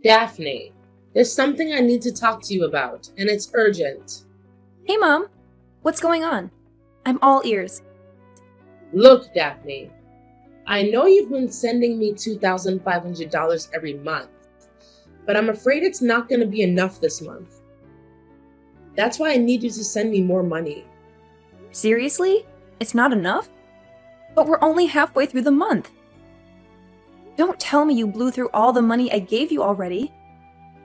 Daphne, there's something I need to talk to you about, and it's urgent. Hey, Mom. What's going on? I'm all ears. Look, Daphne, I know you've been sending me $2,500 every month, but I'm afraid it's not going to be enough this month. That's why I need you to send me more money. Seriously? It's not enough? But we're only halfway through the month. Don't tell me you blew through all the money I gave you already.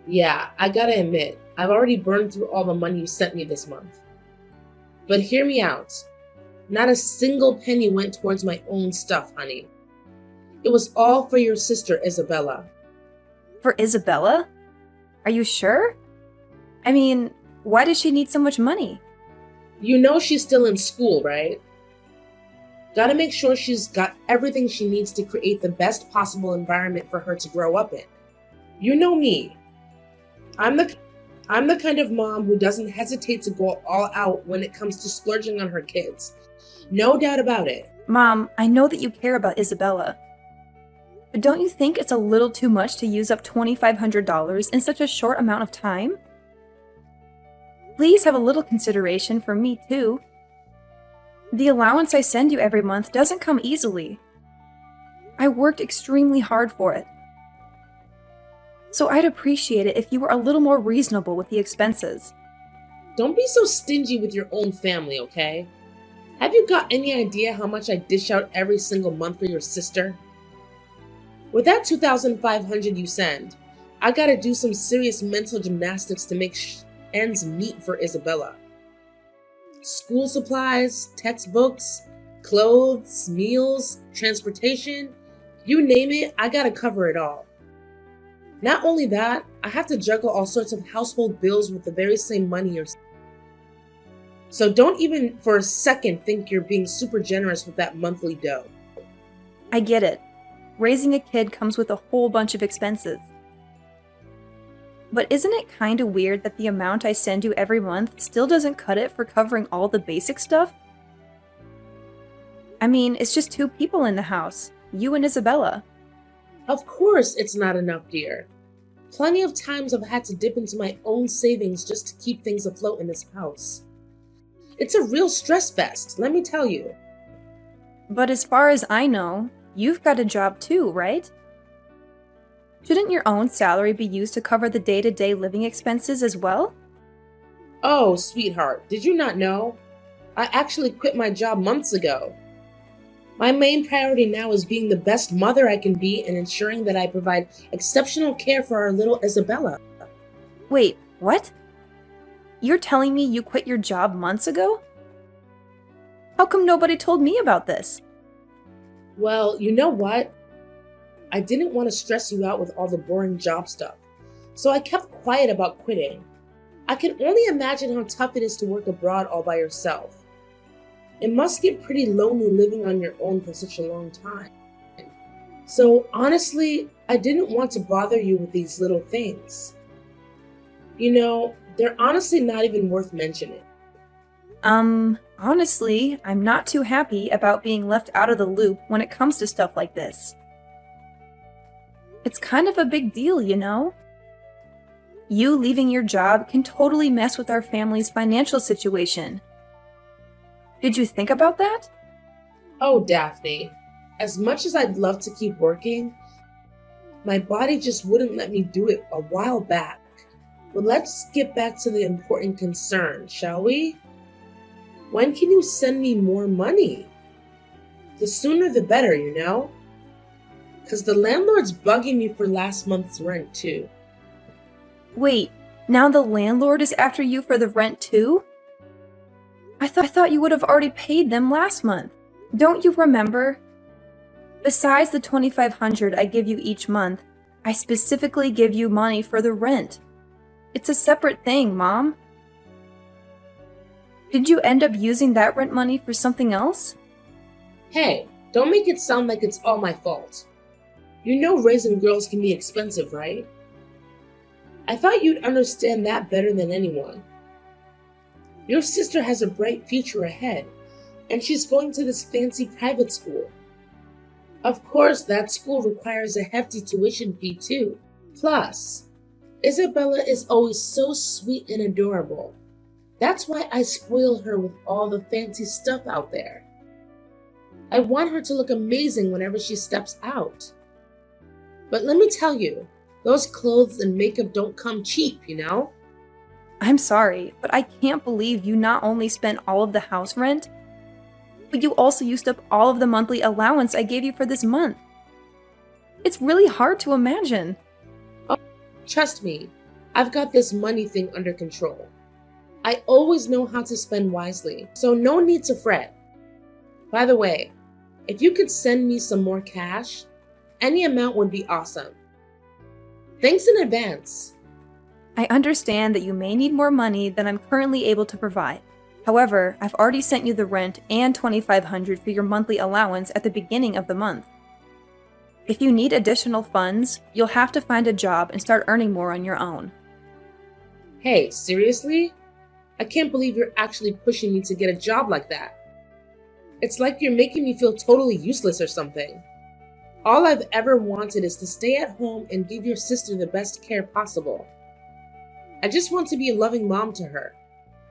Yeah, I gotta admit, I've already burned through all the money you sent me this month. But hear me out. Not a single penny went towards my own stuff, honey. It was all for your sister, Isabella. For Isabella? Are you sure? I mean, why does she need so much money? You know she's still in school, right? Gotta make sure she's got everything she needs to create the best possible environment for her to grow up in. You know me. I'm the kind of mom who doesn't hesitate to go all out when it comes to splurging on her kids. No doubt about it. Mom, I know that you care about Isabella. But don't you think it's a little too much to use up $2,500 in such a short amount of time? Please have a little consideration for me, too. The allowance I send you every month doesn't come easily. I worked extremely hard for it. So I'd appreciate it if you were a little more reasonable with the expenses. Don't be so stingy with your own family, okay? Have you got any idea how much I dish out every single month for your sister? With that $2,500 you send, I gotta do some serious mental gymnastics to make ends meet for Isabella. School supplies, textbooks, clothes, meals, transportation, you name it, I gotta cover it all. Not only that, I have to juggle all sorts of household bills with the very same money you're. So don't even for a second think you're being super generous with that monthly dough. I get it. Raising a kid comes with a whole bunch of expenses. But isn't it kind of weird that the amount I send you every month still doesn't cut it for covering all the basic stuff? I mean, it's just two people in the house, you and Isabella. Of course it's not enough, dear. Plenty of times I've had to dip into my own savings just to keep things afloat in this house. It's a real stress fest, let me tell you. But as far as I know, you've got a job too, right? Shouldn't your own salary be used to cover the day-to-day living expenses as well? Oh, sweetheart, did you not know? I actually quit my job months ago. My main priority now is being the best mother I can be and ensuring that I provide exceptional care for our little Isabella. Wait, what? You're telling me you quit your job months ago? How come nobody told me about this? Well, you know what? I didn't want to stress you out with all the boring job stuff, so I kept quiet about quitting. I can only imagine how tough it is to work abroad all by yourself. It must get pretty lonely living on your own for such a long time. So honestly, I didn't want to bother you with these little things. You know, they're honestly not even worth mentioning. Honestly, I'm not too happy about being left out of the loop when it comes to stuff like this. It's kind of a big deal, you know? You leaving your job can totally mess with our family's financial situation. Did you think about that? Oh, Daphne, as much as I'd love to keep working, my body just wouldn't let me do it a while back. But let's get back to the important concern, shall we? When can you send me more money? The sooner the better, you know? Because the landlord's bugging me for last month's rent, too. Wait, now the landlord is after you for the rent too? I thought you would have already paid them last month. Don't you remember? Besides the $2,500 I give you each month, I specifically give you money for the rent. It's a separate thing, Mom. Did you end up using that rent money for something else? Hey, don't make it sound like it's all my fault. You know raising girls can be expensive, right? I thought you'd understand that better than anyone. Your sister has a bright future ahead, and she's going to this fancy private school. Of course, that school requires a hefty tuition fee too. Plus, Isabella is always so sweet and adorable. That's why I spoil her with all the fancy stuff out there. I want her to look amazing whenever she steps out. But let me tell you, those clothes and makeup don't come cheap, you know? I'm sorry, but I can't believe you not only spent all of the house rent, but you also used up all of the monthly allowance I gave you for this month. It's really hard to imagine. Oh, trust me, I've got this money thing under control. I always know how to spend wisely, so no need to fret. By the way, if you could send me some more cash, any amount would be awesome. Thanks in advance. I understand that you may need more money than I'm currently able to provide. However, I've already sent you the rent and $2,500 for your monthly allowance at the beginning of the month. If you need additional funds, you'll have to find a job and start earning more on your own. Hey, seriously? I can't believe you're actually pushing me to get a job like that. It's like you're making me feel totally useless or something. All I've ever wanted is to stay at home and give your sister the best care possible. I just want to be a loving mom to her.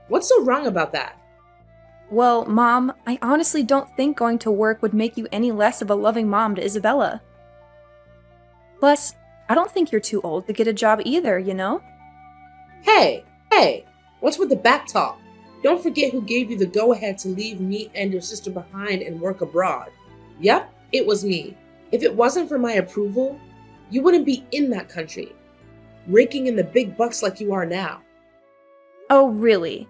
What's so wrong about that? Well, Mom, I honestly don't think going to work would make you any less of a loving mom to Isabella. Plus, I don't think you're too old to get a job either, you know? Hey, what's with the back talk? Don't forget who gave you the go-ahead to leave me and your sister behind and work abroad. Yep, it was me. If it wasn't for my approval, you wouldn't be in that country, raking in the big bucks like you are now. Oh, really?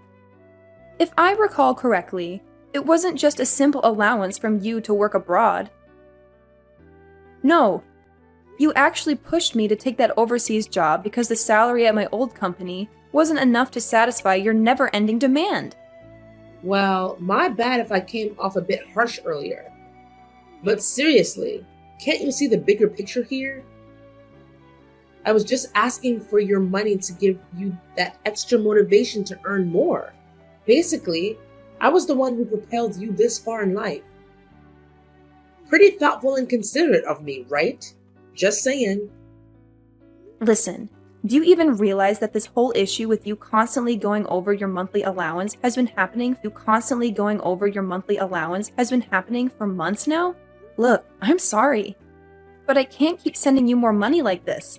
If I recall correctly, it wasn't just a simple allowance from you to work abroad. No, you actually pushed me to take that overseas job because the salary at my old company wasn't enough to satisfy your never-ending demand. Well, my bad if I came off a bit harsh earlier. But seriously, can't you see the bigger picture here? I was just asking for your money to give you that extra motivation to earn more. Basically, I was the one who propelled you this far in life. Pretty thoughtful and considerate of me, right? Just saying. Listen, do you even realize that this whole issue with you constantly going over your monthly allowance has been happening for months now? Look, I'm sorry, but I can't keep sending you more money like this.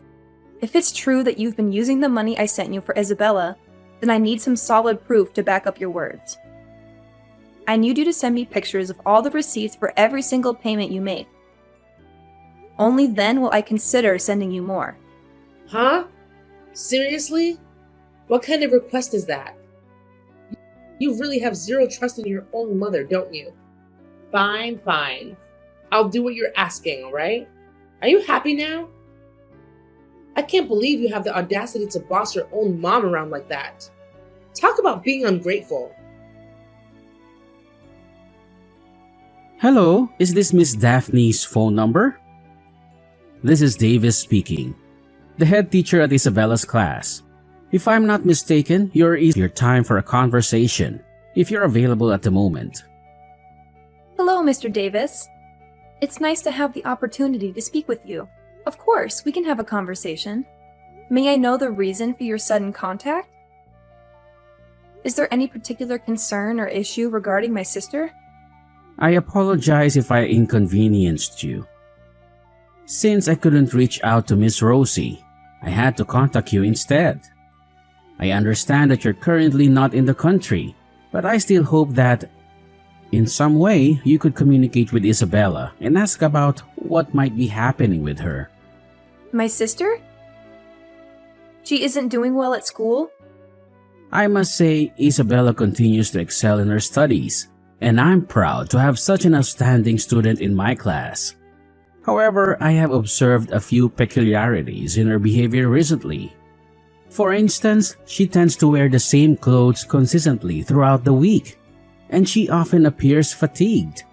If it's true that you've been using the money I sent you for Isabella, then I need some solid proof to back up your words. I need you to send me pictures of all the receipts for every single payment you made. Only then will I consider sending you more. Huh? Seriously? What kind of request is that? You really have zero trust in your own mother, don't you? Fine. I'll do what you're asking, alright? Are you happy now? I can't believe you have the audacity to boss your own mom around like that. Talk about being ungrateful. Hello, is this Miss Daphne's phone number? This is Davis speaking, the head teacher at Isabella's class. If I'm not mistaken, you're your time for a conversation, if you're available at the moment. Hello, Mr. Davis. It's nice to have the opportunity to speak with you. Of course, we can have a conversation. May I know the reason for your sudden contact? Is there any particular concern or issue regarding my sister? I apologize if I inconvenienced you. Since I couldn't reach out to Miss Rosie, I had to contact you instead. I understand that you're currently not in the country, but I still hope that in some way you could communicate with Isabella and ask about what might be happening with her. My sister? She isn't doing well at school? I must say Isabella continues to excel in her studies, and I'm proud to have such an outstanding student in my class. However, I have observed a few peculiarities in her behavior recently. For instance, she tends to wear the same clothes consistently throughout the week, and she often appears fatigued.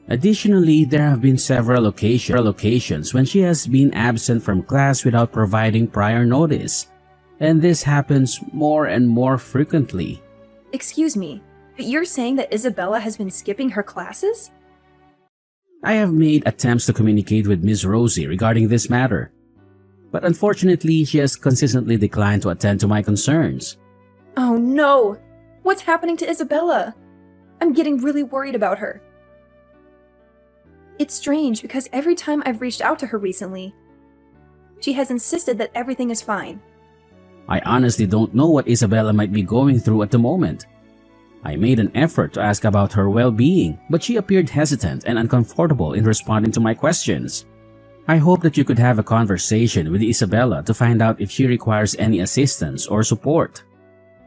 Additionally, there have been several occasions when she has been absent from class without providing prior notice, and this happens more and more frequently. Excuse me, but you're saying that Isabella has been skipping her classes? I have made attempts to communicate with Miss Rosie regarding this matter, but unfortunately, she has consistently declined to attend to my concerns. Oh no! What's happening to Isabella? I'm getting really worried about her. It's strange because every time I've reached out to her recently, she has insisted that everything is fine. I honestly don't know what Isabella might be going through at the moment. I made an effort to ask about her well-being, but she appeared hesitant and uncomfortable in responding to my questions. I hope that you could have a conversation with Isabella to find out if she requires any assistance or support.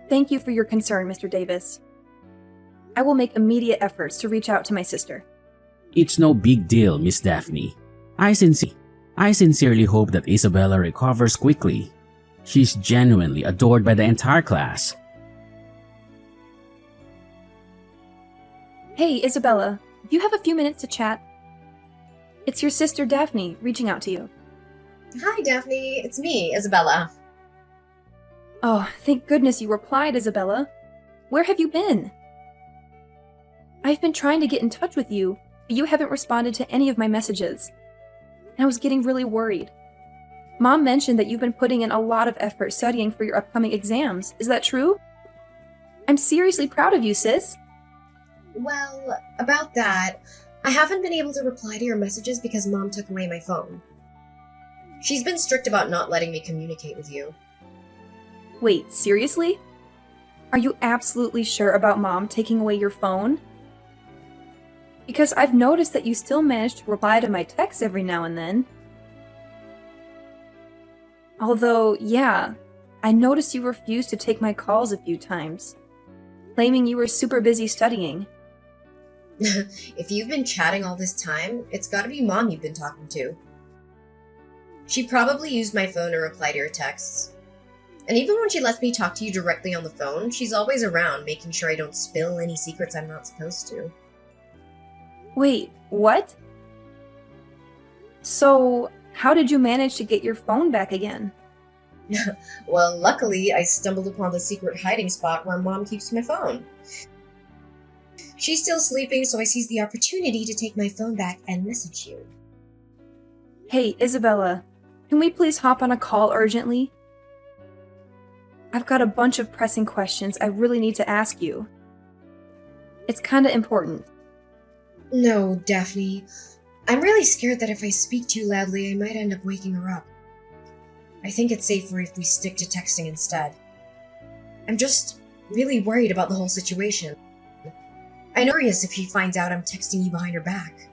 Thank you for your concern, Mr. Davis. I will make immediate efforts to reach out to my sister. It's no big deal, Miss Daphne. I sincerely hope that Isabella recovers quickly. She's genuinely adored by the entire class. Hey, Isabella, do you have a few minutes to chat? It's your sister Daphne reaching out to you. Hi, Daphne. It's me, Isabella. Oh, thank goodness you replied, Isabella. Where have you been? I've been trying to get in touch with you, but you haven't responded to any of my messages. And I was getting really worried. Mom mentioned that you've been putting in a lot of effort studying for your upcoming exams. Is that true? I'm seriously proud of you, sis. Well, about that, I haven't been able to reply to your messages because Mom took away my phone. She's been strict about not letting me communicate with you. Wait, seriously? Are you absolutely sure about Mom taking away your phone? Because I've noticed that you still manage to reply to my texts every now and then. Although, yeah, I noticed you refused to take my calls a few times, claiming you were super busy studying. If you've been chatting all this time, it's gotta be Mom you've been talking to. She probably used my phone to reply to your texts. And even when she lets me talk to you directly on the phone, she's always around, making sure I don't spill any secrets I'm not supposed to. Wait, what? So, how did you manage to get your phone back again? Well, luckily, I stumbled upon the secret hiding spot where Mom keeps my phone. She's still sleeping, so I seized the opportunity to take my phone back and message you. Hey, Isabella, can we please hop on a call urgently? I've got a bunch of pressing questions I really need to ask you. It's kinda important. No, Daphne. I'm really scared that if I speak too loudly, I might end up waking her up. I think it's safer if we stick to texting instead. I'm just really worried about the whole situation. I'm curious if she finds out I'm texting you behind her back.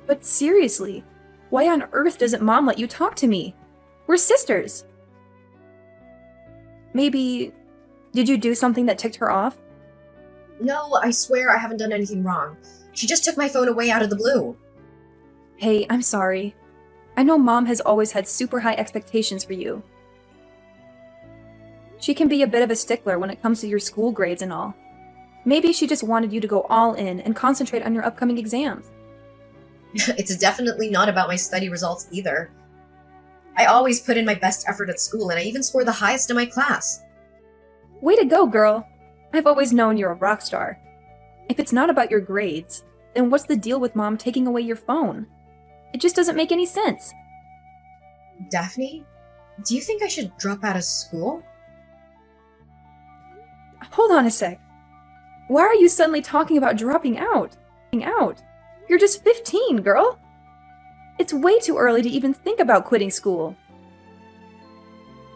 But seriously, why on earth doesn't Mom let you talk to me? We're sisters. Maybe, did you do something that ticked her off? No, I swear I haven't done anything wrong. She just took my phone away out of the blue. Hey, I'm sorry. I know Mom has always had super high expectations for you. She can be a bit of a stickler when it comes to your school grades and all. Maybe she just wanted you to go all in and concentrate on your upcoming exams. It's definitely not about my study results either. I always put in my best effort at school, and I even score the highest in my class. Way to go, girl! I've always known you're a rock star. If it's not about your grades, then what's the deal with Mom taking away your phone? It just doesn't make any sense. Daphne, do you think I should drop out of school? Hold on a sec. Why are you suddenly talking about dropping out? You're just 15, girl! It's way too early to even think about quitting school.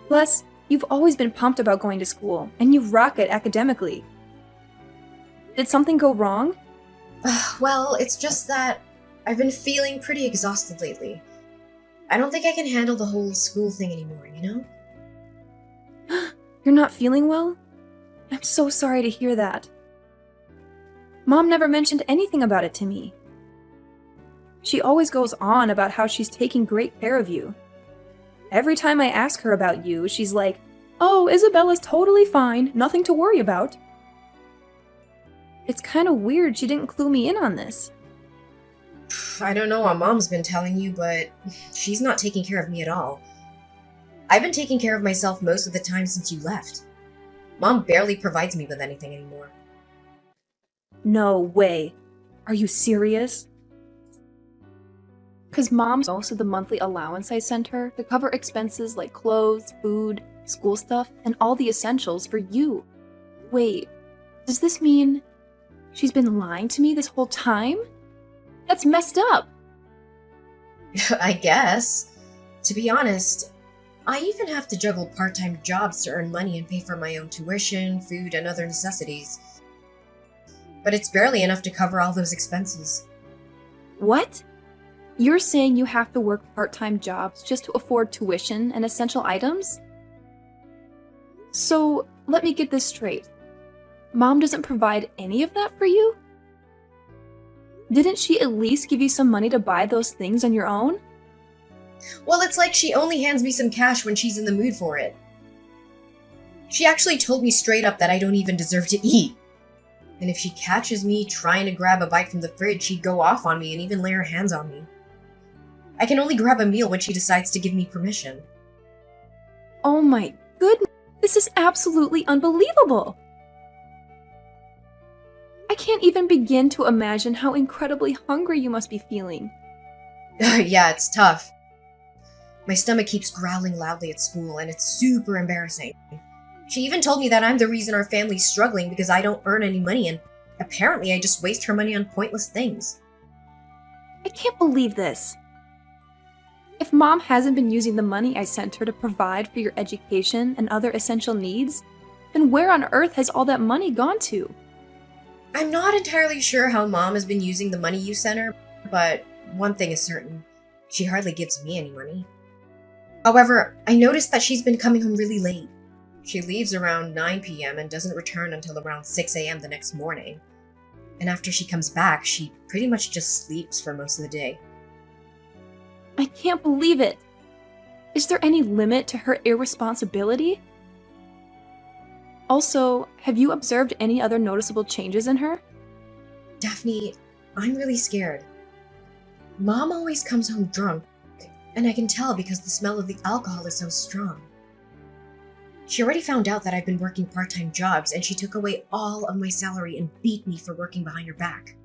Plus, you've always been pumped about going to school, and you rock it academically. Did something go wrong? Well, it's just that I've been feeling pretty exhausted lately. I don't think I can handle the whole school thing anymore, you know? You're not feeling well? I'm so sorry to hear that. Mom never mentioned anything about it to me. She always goes on about how she's taking great care of you. Every time I ask her about you, she's like, "Oh, Isabella's totally fine, nothing to worry about." It's kind of weird she didn't clue me in on this. I don't know what Mom's been telling you, but she's not taking care of me at all. I've been taking care of myself most of the time since you left. Mom barely provides me with anything anymore. No way. Are you serious? Because Mom used most of the monthly allowance I sent her to cover expenses like clothes, food, school stuff, and all the essentials for you. Wait, does this mean she's been lying to me this whole time? That's messed up. I guess. To be honest, I even have to juggle part-time jobs to earn money and pay for my own tuition, food, and other necessities. But it's barely enough to cover all those expenses. What? You're saying you have to work part-time jobs just to afford tuition and essential items? So, let me get this straight. Mom doesn't provide any of that for you? Didn't she at least give you some money to buy those things on your own? Well, it's like she only hands me some cash when she's in the mood for it. She actually told me straight up that I don't even deserve to eat. And if she catches me trying to grab a bite from the fridge, she'd go off on me and even lay her hands on me. I can only grab a meal when she decides to give me permission. Oh my goodness, this is absolutely unbelievable! I can't even begin to imagine how incredibly hungry you must be feeling. Yeah, it's tough. My stomach keeps growling loudly at school, and it's super embarrassing. She even told me that I'm the reason our family's struggling because I don't earn any money, and apparently I just waste her money on pointless things. I can't believe this. If Mom hasn't been using the money I sent her to provide for your education and other essential needs, then where on earth has all that money gone to? I'm not entirely sure how Mom has been using the money you sent her, but one thing is certain. She hardly gives me any money. However, I noticed that she's been coming home really late. She leaves around 9 p.m. and doesn't return until around 6 a.m. the next morning. And after she comes back, she pretty much just sleeps for most of the day. I can't believe it. Is there any limit to her irresponsibility? Also, have you observed any other noticeable changes in her? Daphne, I'm really scared. Mom always comes home drunk, and I can tell because the smell of the alcohol is so strong. She already found out that I've been working part-time jobs, and she took away all of my salary and beat me for working behind her back.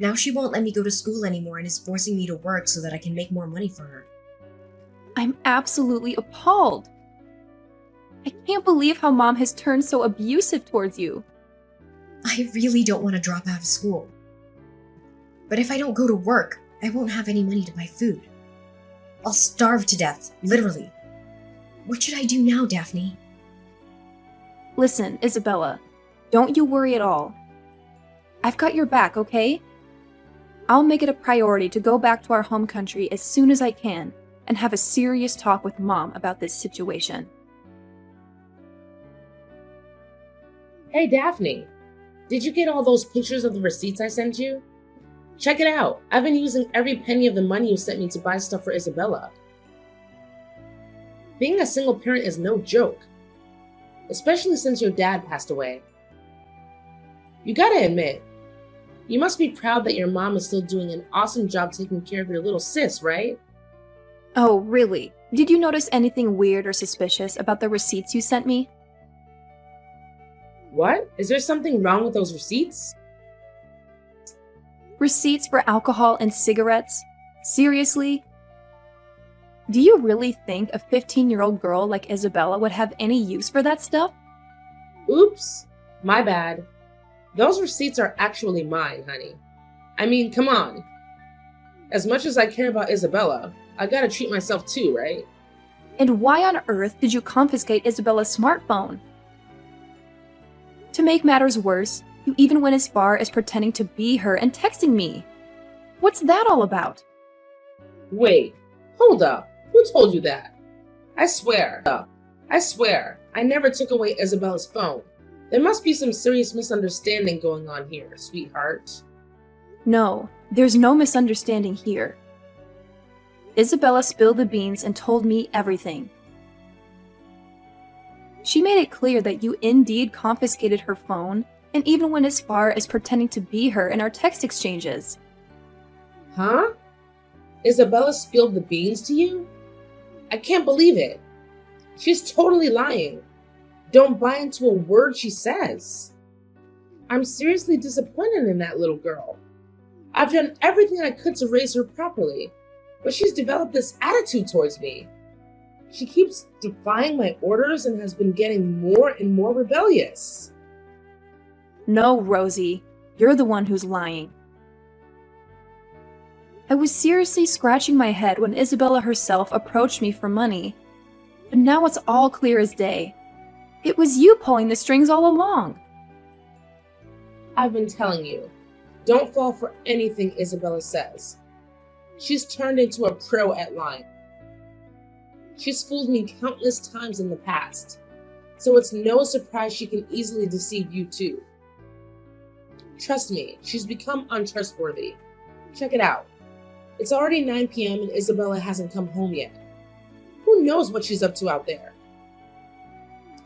Now she won't let me go to school anymore and is forcing me to work so that I can make more money for her. I'm absolutely appalled. I can't believe how Mom has turned so abusive towards you. I really don't want to drop out of school. But if I don't go to work, I won't have any money to buy food. I'll starve to death, literally. What should I do now, Daphne? Listen, Isabella, don't you worry at all. I've got your back, okay? I'll make it a priority to go back to our home country as soon as I can and have a serious talk with Mom about this situation. Hey, Daphne, did you get all those pictures of the receipts I sent you? Check it out. I've been using every penny of the money you sent me to buy stuff for Isabella. Being a single parent is no joke, especially since your dad passed away. You gotta admit, you must be proud that your mom is still doing an awesome job taking care of your little sis, right? Oh, really? Did you notice anything weird or suspicious about the receipts you sent me? What? Is there something wrong with those receipts? Receipts for alcohol and cigarettes? Seriously? Do you really think a 15-year-old girl like Isabella would have any use for that stuff? Oops, my bad. Those receipts are actually mine, honey. I mean, come on. As much as I care about Isabella, I gotta treat myself too, right? And why on earth did you confiscate Isabella's smartphone? To make matters worse, you even went as far as pretending to be her and texting me. What's that all about? Wait, hold up. Who told you that? I swear, I never took away Isabella's phone. There must be some serious misunderstanding going on here, sweetheart. No, there's no misunderstanding here. Isabella spilled the beans and told me everything. She made it clear that you indeed confiscated her phone and even went as far as pretending to be her in our text exchanges. Huh? Isabella spilled the beans to you? I can't believe it. She's totally lying. Don't buy into a word she says. I'm seriously disappointed in that little girl. I've done everything I could to raise her properly. but she's developed this attitude towards me. She keeps defying my orders and has been getting more and more rebellious. No, Rosie, you're the one who's lying. I was seriously scratching my head when Isabella herself approached me for money. But now it's all clear as day. It was you pulling the strings all along. I've been telling you, don't fall for anything Isabella says. She's turned into a pro at lying. She's fooled me countless times in the past, so it's no surprise she can easily deceive you too. Trust me, she's become untrustworthy. Check it out. It's already 9 p.m. and Isabella hasn't come home yet. Who knows what she's up to out there?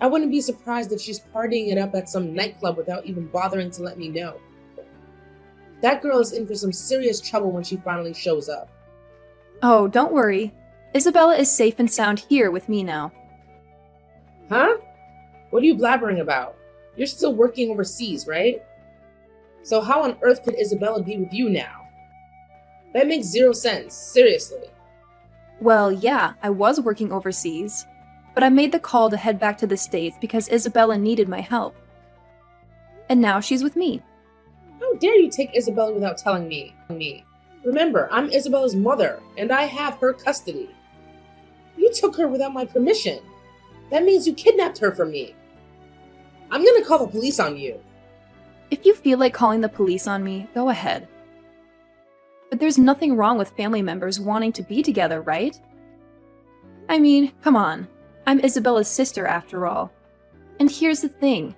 I wouldn't be surprised if she's partying it up at some nightclub without even bothering to let me know. That girl is in for some serious trouble when she finally shows up. Oh, don't worry. Isabella is safe and sound here with me now. Huh? What are you blabbering about? You're still working overseas, right? So how on earth could Isabella be with you now? That makes zero sense, seriously. Well, yeah, I was working overseas, but I made the call to head back to the States because Isabella needed my help. And now she's with me. How dare you take Isabella without telling me? Remember, I'm Isabella's mother, and I have her custody. You took her without my permission. That means you kidnapped her from me. I'm gonna call the police on you. If you feel like calling the police on me, go ahead. But there's nothing wrong with family members wanting to be together, right? I mean, come on. I'm Isabella's sister after all. And here's the thing.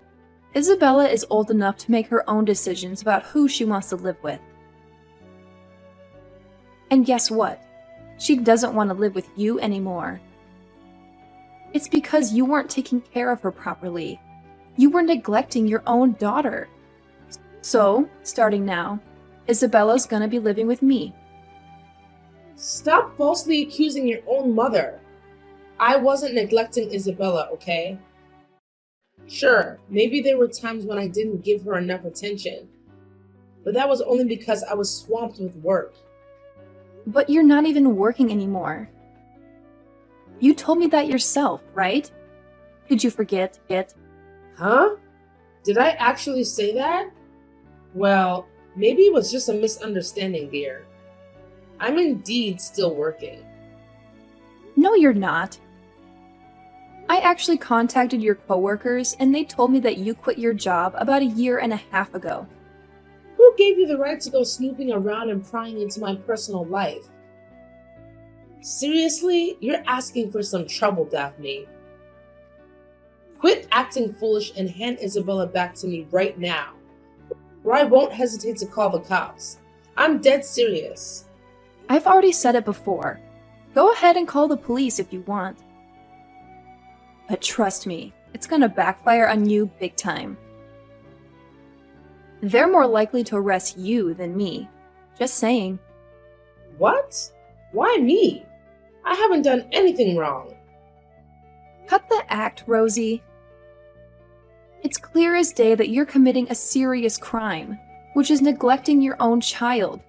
Isabella is old enough to make her own decisions about who she wants to live with. And guess what? She doesn't want to live with you anymore. It's because you weren't taking care of her properly. You were neglecting your own daughter. So, starting now, Isabella's gonna be living with me. Stop falsely accusing your own mother. I wasn't neglecting Isabella, okay? Sure, maybe there were times when I didn't give her enough attention, but that was only because I was swamped with work. But you're not even working anymore. You told me that yourself, right? Did you forget it? Huh? Did I actually say that? Well, maybe it was just a misunderstanding, dear. I'm indeed still working. No, you're not. I actually contacted your coworkers and they told me that you quit your job about 1.5 years ago. Who gave you the right to go snooping around and prying into my personal life? Seriously, you're asking for some trouble, Daphne. Quit acting foolish and hand Isabella back to me right now, or I won't hesitate to call the cops. I'm dead serious. I've already said it before. Go ahead and call the police if you want. But trust me, it's gonna backfire on you big time. They're more likely to arrest you than me. Just saying. What? Why me? I haven't done anything wrong. Cut the act, Rosie. It's clear as day that you're committing a serious crime, which is neglecting your own child.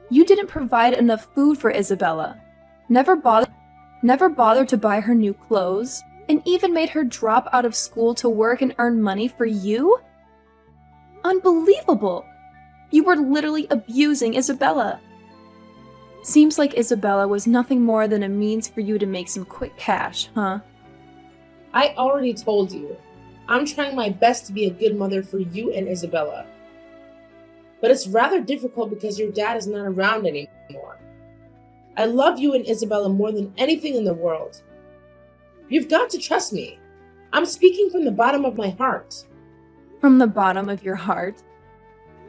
You didn't provide enough food for Isabella, never bothered to buy her new clothes, and even made her drop out of school to work and earn money for you? Unbelievable! You were literally abusing Isabella. Seems like Isabella was nothing more than a means for you to make some quick cash, huh? I already told you. I'm trying my best to be a good mother for you and Isabella. But it's rather difficult because your dad is not around anymore. I love you and Isabella more than anything in the world. You've got to trust me. I'm speaking from the bottom of my heart. From the bottom of your heart?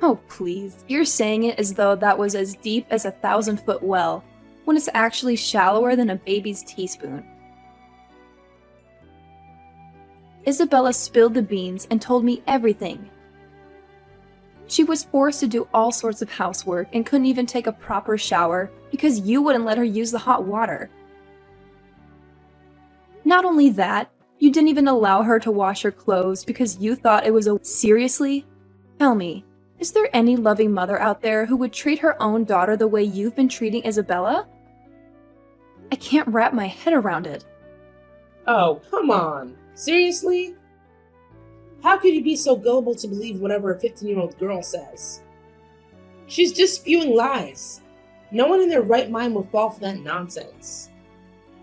Oh, please. You're saying it as though that was as deep as a 1,000-foot well, when it's actually shallower than a baby's teaspoon. Isabella spilled the beans and told me everything. She was forced to do all sorts of housework and couldn't even take a proper shower because you wouldn't let her use the hot water. Not only that, you didn't even allow her to wash her clothes because you thought it was a— Seriously? Tell me, is there any loving mother out there who would treat her own daughter the way you've been treating Isabella? I can't wrap my head around it. Oh, come on. Seriously? How could you be so gullible to believe whatever a 15-year-old girl says? She's just spewing lies. No one in their right mind will fall for that nonsense.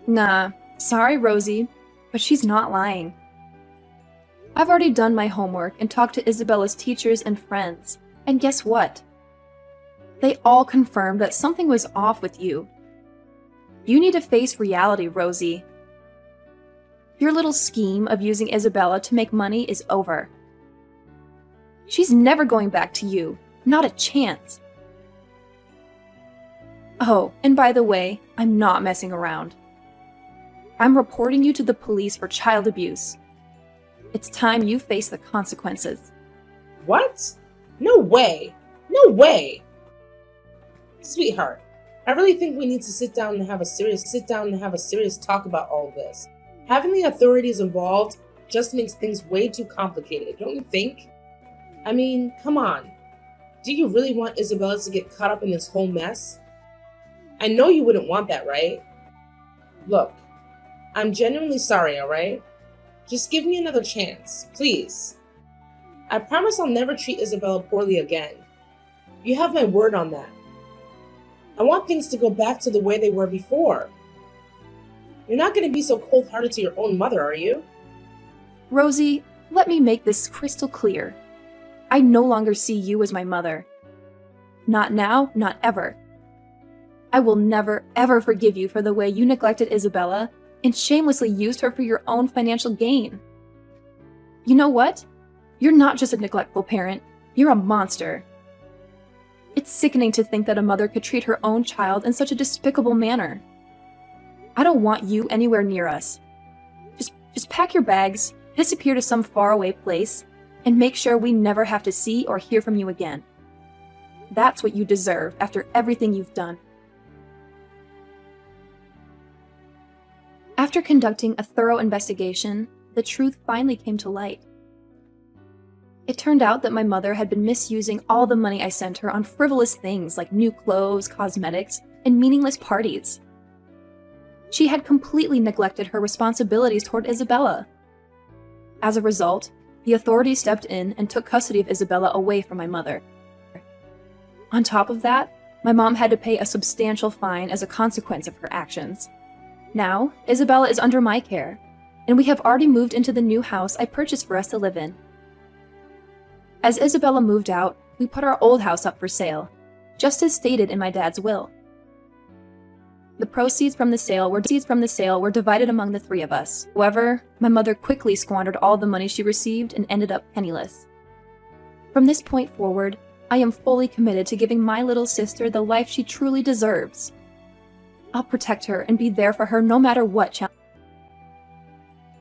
Nah, sorry, Rosie, but she's not lying. I've already done my homework and talked to Isabella's teachers and friends, and guess what? They all confirmed that something was off with you. You need to face reality, Rosie. Your little scheme of using Isabella to make money is over. She's never going back to you, not a chance. Oh, and by the way, I'm not messing around. I'm reporting you to the police for child abuse. It's time you face the consequences. What? No way. No way. Sweetheart, I really think we need to sit down and have a serious talk about all of this. Having the authorities involved just makes things way too complicated, don't you think? I mean, come on. Do you really want Isabella to get caught up in this whole mess? I know you wouldn't want that, right? Look, I'm genuinely sorry, alright? Just give me another chance, please. I promise I'll never treat Isabella poorly again. You have my word on that. I want things to go back to the way they were before. You're not going to be so cold-hearted to your own mother, are you? Rosie, let me make this crystal clear. I no longer see you as my mother. Not now, not ever. I will never, ever forgive you for the way you neglected Isabella and shamelessly used her for your own financial gain. You know what? You're not just a neglectful parent, you're a monster. It's sickening to think that a mother could treat her own child in such a despicable manner. I don't want you anywhere near us. Just pack your bags, disappear to some faraway place, and make sure we never have to see or hear from you again. That's what you deserve after everything you've done. After conducting a thorough investigation, the truth finally came to light. It turned out that my mother had been misusing all the money I sent her on frivolous things like new clothes, cosmetics, and meaningless parties. She had completely neglected her responsibilities toward Isabella. As a result, the authorities stepped in and took custody of Isabella away from my mother. On top of that, my mom had to pay a substantial fine as a consequence of her actions. Now, Isabella is under my care, and we have already moved into the new house I purchased for us to live in. As Isabella moved out, we put our old house up for sale, just as stated in my dad's will. The proceeds from the sale were divided among the three of us. However, my mother quickly squandered all the money she received and ended up penniless. From this point forward, I am fully committed to giving my little sister the life she truly deserves. I'll protect her and be there for her no matter what